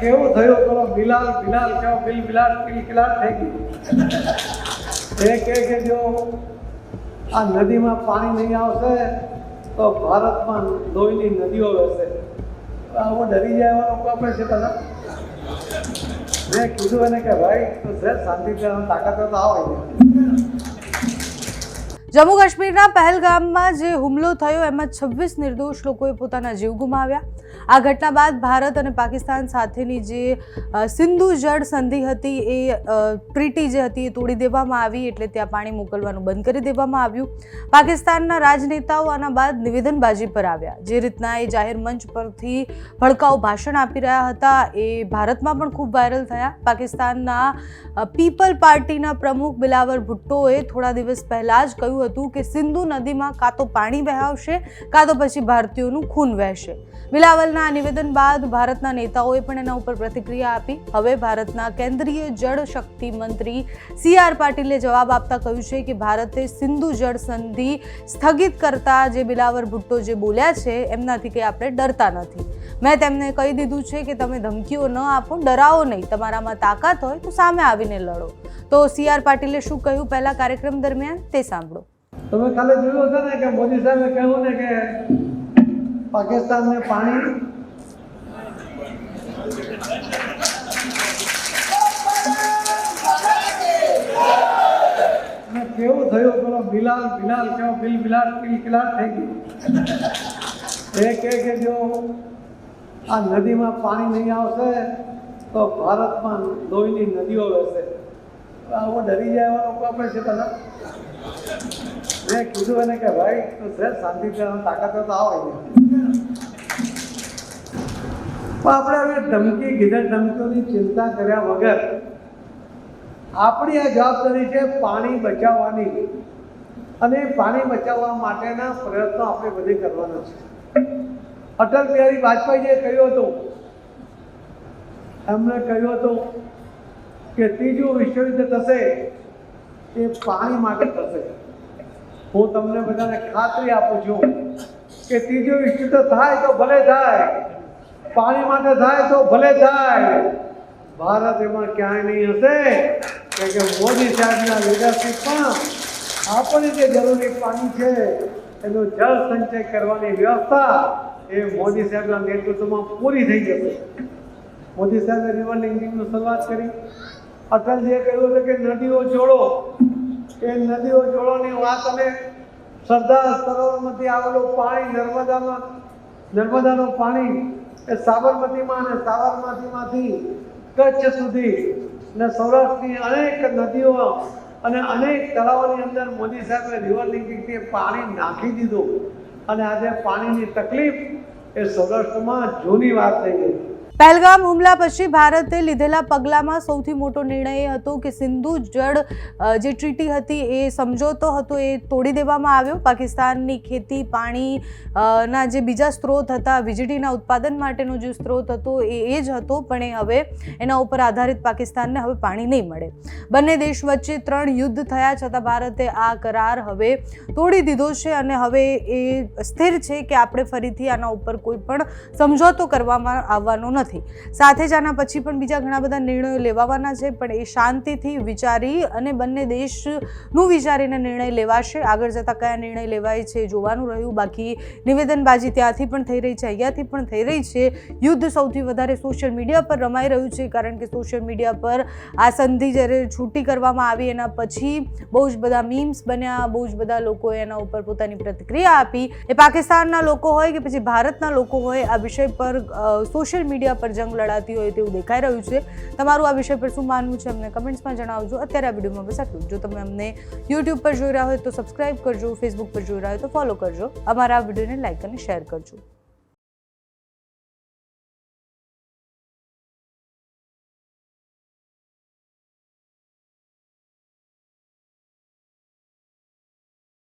કેવું થયું પેલો બિલાલ બિલાલ કેવો બિલાલ કિલકિલાટ થઈ ગયું. એ કે જો આ નદીમાં પાણી નહીં આવશે તો ભારતમાં લોહીની નદીઓ વહેશે. આવું ડરી જાય એવા લોકો આપણે છે બધા. મેં કીધું એને કે ભાઈ તું સહેજ શાંતિથી તાકાત તો આવો. જમ્મુ કાશ્મીરના પહેલગામમાં જે હુમલો થયો એમાં 26 નિર્દોષ લોકોએ પોતાના જીવ ગુમાવ્યા. આ ઘટના બાદ ભારત અને પાકિસ્તાન સાથેની જે સિંધુ જળ સંધિ હતી એ ટ્રીટી જે હતી એ તોડી દેવામાં આવી, એટલે ત્યાં પાણી મોકલવાનું બંધ કરી દેવામાં આવ્યું. પાકિસ્તાનના રાજનેતાઓ આના બાદ નિવેદનબાજી પર આવ્યા. જે રીતના એ જાહેર મંચ પરથી ભડકાઉ ભાષણ આપી રહ્યા હતા એ ભારતમાં પણ ખૂબ વાયરલ થયા. પાકિસ્તાનના પીપલ પાર્ટીના પ્રમુખ બિલાવર ભુટ્ટોએ થોડા દિવસ પહેલાં જ કહ્યું હતું કે સિંધુ નદીમાં કાં તો પાણી વહાવશે કાં તો પછી ભારતીયોનું ખૂન વહેશે. બિલાવલના આ નિવેદન બાદ ભારતના નેતાઓએ પણ એના ઉપર પ્રતિક્રિયા આપી. હવે ભારતના કેન્દ્રીય જળ શક્તિ મંત્રી CR પાટીલે જવાબ આપતા કહ્યું છે કે ભારતે સિંધુ જળ સંધિ સ્થગિત કરતા જે બિલાવર ભુટ્ટો જે બોલ્યા છે એમનાથી કંઈ આપણે ડરતા નથી. મેં તેમને કહી દીધું છે કે તમે ધમકીઓ ન આપો, ડરાવો નહીં, તમારામાં તાકાત હોય તો સામે આવીને લડો. તો CR પાટીલે શું કહ્યું પહેલા કાર્યક્રમ દરમિયાન તે સાંભળો. તમે કાલે જોયું હશે ને કે મોદી સાહેબે કહ્યું ને કે પાકિસ્તાનને પાણી કેવું થયું પેલો બિલાલ કેવો બિલાલ કિલકિલાટ થઈ ગયું. એ કે જો આ નદીમાં પાણી નહીં આવશે તો ભારતમાં લોહીની નદીઓ વહેશે. આવું ડરી જાય એવા લોકો આપણે છે બધા. મેં કીધું એને કે ભાઈ તું સહેજ શાંતિથી તાકાત તો આવો. આપણે હવે ધમકી ધમકીઓની ચિંતા કર્યા વગર આપણી આ જવાબદારી છે પાણી બચાવવાની, અને પાણી બચાવવા માટેના પ્રયત્નો આપણે બધે કરવાના છે. અટલ બિહારી વાજપેયીએ કહ્યું હતું, એમણે કહ્યું હતું કે ત્રીજું વિશ્વયુદ્ધ થશે એ પાણી માટે થશે. હું તમને બધાને ખાતરી આપું છું કે ત્રીજું વિશ્વયુદ્ધ થાય તો ભલે થાય, પાણી માટે થાય તો ભલે થાય, ભારત એમાં ક્યાંય નહીં હશે. કે મોદી સાહેબના લીડરશીપમાં આપણને જે જરૂરી પાણી છે એનો જળ સંચય કરવાની વ્યવસ્થા એ મોદી સાહેબના નેતૃત્વમાં પૂરી થઈ જશે. મોદી સાહેબે રિવર લિંકિંગની શરૂઆત કરી. અટલજીએ કહ્યું હતું કે નદીઓ જોડો. એ નદીઓ જોડોની વાત અને સરદાર સરોવરમાંથી આવેલું પાણી નર્મદાનું પાણી એ સાબરમતીમાં અને સાબરમતીમાંથી કચ્છ સુધી ને સૌરાષ્ટ્રની અનેક નદીઓ અને અનેક તળાવોની અંદર મોદી સાહેબે રિવર લિંકિંગથી પાણી નાખી દીધું, અને આજે પાણીની તકલીફ એ સૌરાષ્ટ્રમાં જૂની વાત થઈ ગઈ. પહેલગામ હુમલા પછી ભારતે લીધેલા પગલામાં સૌથી મોટો નિર્ણય એ હતો કે સિંધુ જળ જે ટ્રીટી હતી એ સમજોતો હતો એ તોડી દેવામાં આવ્યો. પાકિસ્તાનની ખેતી પાણીના જે બીજા સ્ત્રોત હતા, વીજળીના ઉત્પાદન માટેનો જે સ્ત્રોત હતો એ જ હતો, પણ એ હવે એના ઉપર આધારિત પાકિસ્તાનને હવે પાણી નહીં મળે. બંને દેશ વચ્ચે 3 યુદ્ધ થયા છતાં ભારતે આ કરાર હવે તોડી દીધો છે, અને હવે એ સ્થિર છે કે આપણે ફરીથી આના ઉપર કોઈ પણ સમજોતો કરવામાં આવવાનો નથી. સાથે જ આના પછી પણ બીજા ઘણા બધા નિર્ણયો લેવાના છે, પણ એ શાંતિથી વિચારી અને બંને દેશનું વિચારીને નિર્ણય લેવાશે. આગળ જતા કયા નિર્ણય લેવાય છે જોવાનું રહ્યું. બાકી નિવેદનબાજી ત્યાંથી પણ થઈ રહી છે, અહીંયાથી પણ થઈ રહી છે. યુદ્ધ સૌથી વધારે સોશિયલ મીડિયા પર રમાઈ રહ્યું છે, કારણ કે સોશિયલ મીડિયા પર આ સંધિ જ્યારે છૂટી કરવામાં આવી એના પછી બહુ જ બધા મીમ્સ બન્યા, બહુ જ બધા લોકોએ એના ઉપર પોતાની પ્રતિક્રિયા આપી. એ પાકિસ્તાનના લોકો હોય કે પછી ભારતના લોકો હોય, આ વિષય પર સોશિયલ મીડિયા પર જંગ લડાતી હોય તેવું દેખાઈ રહ્યું છે. તમારું આ વિષય પર શું માનવું છે અમને કમેન્ટ્સમાં જણાવજો. અત્યારે આ વિડીયોમાં બસ આટલું. જો તમે અમને YouTube પર જોઈ રહ્યા હોય તો સબસ્ક્રાઇબ કરજો, Facebook પર જોઈ રહ્યા હોય તો ફોલો કરજો, અમારા આ વિડીયોને લાઇક અને શેર કરજો.